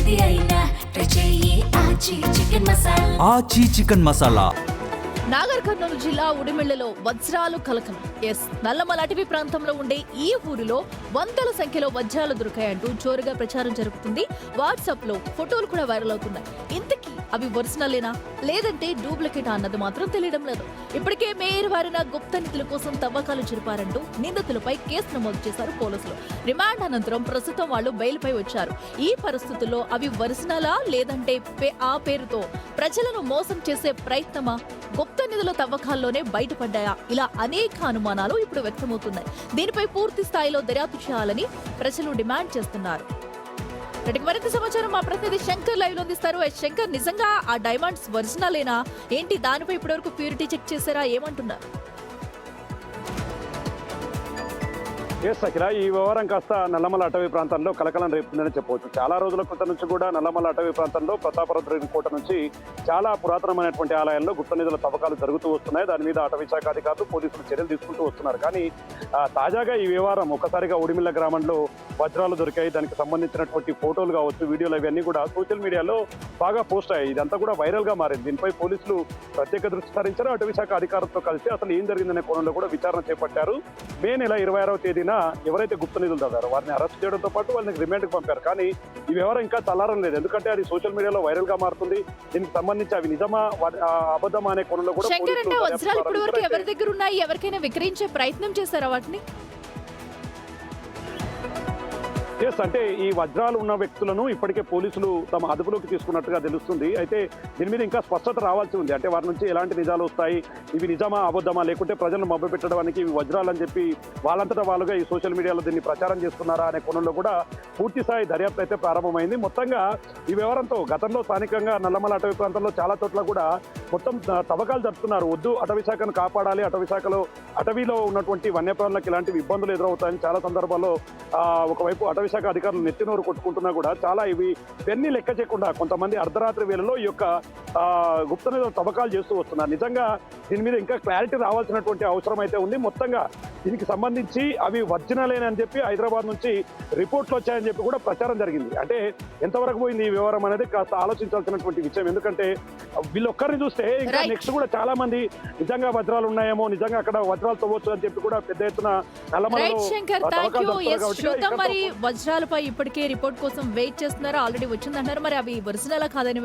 ఏది అయినా ట్రై చెయ్యి ఆచి చికెన్ మసాలా. ఆచి చికెన్ మసాలా. నాగర్ కర్నూలు జిల్లా ఉడిమిళ్లలో వజ్రాలు కలకలం. నల్లమల అటవీ ప్రాంతంలో ఉండే ఈ ఊరిలో వందల సంఖ్యలో వజ్రాలు దొరికాయంటూ జోరుగా ప్రచారం జరుగుతుంది. వాట్సాప్ లో ఫోటోలు కూడా వైరల్ అవుతున్నాయి. ఇంతకీ అవి ఒరిజినలేనా లేదంటే డూప్లికేటా అన్నది మాత్రం తెలియడం లేదు. ఇప్పటికే మేయర్ వారిన గుప్త నిధుల కోసం తవ్వకాలు జరిపారంటూ నిందితులపై కేసు నమోదు చేశారు పోలీసులు. రిమాండ్ అనంతరం ప్రస్తుతం వాళ్ళు బెయిల్ పై వచ్చారు. ఈ పరిస్థితుల్లో అవి ఒరిజినలా లేదంటే ఆ పేరుతో ప్రజలను మోసం చేసే ప్రయత్నమా, గుప్త నిధుల తవ్వకాల్లోనే బయటపడ్డాయా, ఇలా అనేక అనుమానాలు ఇప్పుడు వ్యక్తమవుతున్నాయి. దీనిపై పూర్తి స్థాయిలో దర్యాప్తు చేయాలని ప్రజలు డిమాండ్ చేస్తున్నారు. మరింత సమాచారం మా ప్రతినిధి శంకర్ లైవ్ లో అందిస్తారు. శంకర్, నిజంగా ఆ డైమండ్స్ ఒరిజినలేనా ఏంటి? దానిపై ఇప్పటివరకు ప్యూరిటీ చెక్ చేశారా? ఏమంటున్నారు? అఖిల, ఈ వ్యవహారం కాస్త నల్లమల అటవీ ప్రాంతంలో కలకలం రేపుతుందని చెప్పవచ్చు. చాలా రోజుల క్రితం నుంచి కూడా నల్లమల అటవీ ప్రాంతంలో ప్రతాపరుద్ర కోట నుంచి చాలా పురాతనమైనటువంటి ఆలయాల్లో గుప్త నిధుల తవ్వకాలు జరుగుతూ వస్తున్నాయి. దాని మీద అటవీ శాఖ అధికారులు, పోలీసులు చర్యలు తీసుకుంటూ వస్తున్నారు. కానీ తాజాగా ఈ వ్యవహారం ఒక్కసారిగా ఉడిమిల్ల గ్రామంలో వజ్రాలు దొరికాయి. దానికి సంబంధించినటువంటి ఫోటోలు కావచ్చు, వీడియోలు అవన్నీ కూడా సోషల్ మీడియాలో బాగా పోస్ట్ అయ్యాయి. ఇదంతా కూడా వైరల్ గా మారింది. దీనిపై పోలీసులు ప్రత్యేక దృష్టి సారించారు. అటవీ శాఖ అధికారులతో కలిసి అసలు ఏం జరిగిందనే కోణంలో కూడా విచారణ చేపట్టారు. మే నెల 26వ తేదీన ఎవరైతే గుప్త నిధులు తవ్వారో వారిని అరెస్ట్ చేయడంతో పాటు వాళ్ళని రిమాండ్కి పంపారు. కానీ ఈ వ్యవహారం ఇంకా చల్లారం లేదు. ఎందుకంటే అది సోషల్ మీడియాలో వైరల్ గా మారుతుంది. దీనికి సంబంధించి అవి నిజమా అబద్ధమా అనే కోణంలో కూడా వజ్రాలు ఇప్పటి వరకు ఎవరి దగ్గర ఉన్నాయి? ఎవరికైనా విక్రయించే ప్రయత్నం చేశారా వాటిని? అంటే ఈ వజ్రాలు ఉన్న వ్యక్తులను ఇప్పటికే పోలీసులు తమ అదుపులోకి తీసుకున్నట్టుగా తెలుస్తుంది. అయితే దీని మీద ఇంకా స్పష్టత రావాల్సి ఉంది. అంటే వారి నుంచి ఎలాంటి నిజాలు వస్తాయి, ఇవి నిజమా అబద్ధమా, లేకుంటే ప్రజలను మభ్యపెట్టడానికి ఇవి వజ్రాలు అని చెప్పి వాళ్ళంతటా వాళ్ళుగా ఈ సోషల్ మీడియాలో దీన్ని ప్రచారం చేస్తున్నారా అనే కోణంలో కూడా పూర్తి స్థాయి దర్యాప్తు అయితే ప్రారంభమైంది. మొత్తంగా ఈ వ్యవహారంతో గతంలో స్థానికంగా నల్లమల అటవీ ప్రాంతంలో చాలా చోట్ల కూడా మొత్తం తవ్వకాలు జరుపుతున్నారు. వద్దు, అటవీ శాఖను కాపాడాలి, అటవీలో ఉన్నటువంటి వన్యప్రాణులకు ఇలాంటివి ఇబ్బందులు ఎదురవుతాయని చాలా సందర్భాల్లో ఒకవైపు అటవీ శాఖ అధికారులు నెత్తినోరు కొట్టుకుంటున్నా కూడా చాలా ఇవన్నీ లెక్క చేయకుండా కొంతమంది అర్ధరాత్రి వేళలో ఈ యొక్క గుప్త నిధుల తవ్వకాలు చేస్తూ వస్తున్నారు. నిజంగా దీని మీద ఇంకా క్లారిటీ రావాల్సినటువంటి అవసరం అయితే ఉంది. మొత్తంగా దీనికి సంబంధించి అవి ఒరిజినలేనని చెప్పి హైదరాబాద్ నుంచి రిపోర్ట్లు వచ్చాయని చెప్పి కూడా ప్రచారం జరిగింది. అంటే ఎంతవరకు పోయింది ఈ వ్యవహారం అనేది కాస్త ఆలోచించాల్సినటువంటి విషయం. ఎందుకంటే వీళ్ళొక్కరిని చూస్తే ఇంకా నెక్స్ట్ కూడా చాలా మంది నిజంగా వజ్రాలు ఉన్నాయేమో, నిజంగా అక్కడ వజ్రాలు తవ్వచ్చు అని చెప్పి కూడా పెద్ద ఎత్తున వజ్రాలపై ఇప్పటికే రిపోర్ట్ కోసం వెయిట్ చేస్తున్నారు. ఆల్రెడీ వచ్చిందంటారు. మరి అవి ఒరిజినల్ కాదని